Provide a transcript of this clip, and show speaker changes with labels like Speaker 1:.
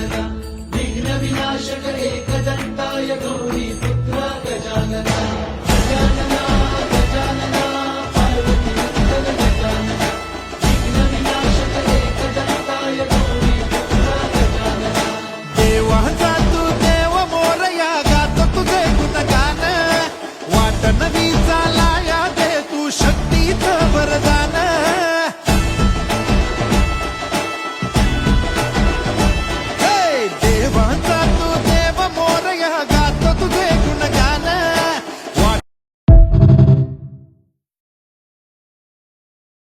Speaker 1: गजानना विघ्न विनाशक एकदंताय गौरी पुत्र गजानना गजानना गजानना पार्वती मंगल गजानना विघ्न विनाशक एकदंताय गौरी पुत्र गजानना
Speaker 2: देवाचा तू देव मोरया गातो तुझे गुणगान वाट नवी